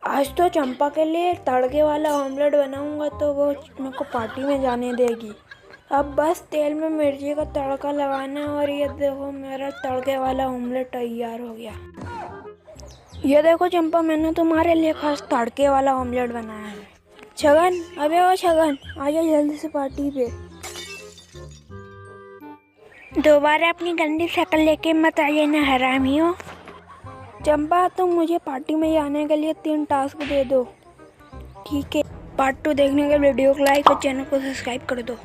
आज तो चंपा के लिए तड़के वाला ऑमलेट बनाऊंगा तो वो मेरे को पार्टी में जाने देगी। अब बस तेल में मिर्ची का तड़का लगाना है और ये देखो मेरा तड़के वाला ऑमलेट तैयार हो गया। ये देखो चंपा, मैंने तुम्हारे लिए खास तड़के वाला ऑमलेट बनाया है। छगन, अबे ओ छगन, आजा जल्दी से पार्टी पे। दोबारा अपनी गंदी शक्ल लेके मत आइए ना हरामियों। चंपा, तुम मुझे पार्टी में जाने के लिए 3 टास्क दे दो, ठीक है? पार्ट 2 देखने के लिए वीडियो को लाइक और चैनल को सब्सक्राइब कर दो।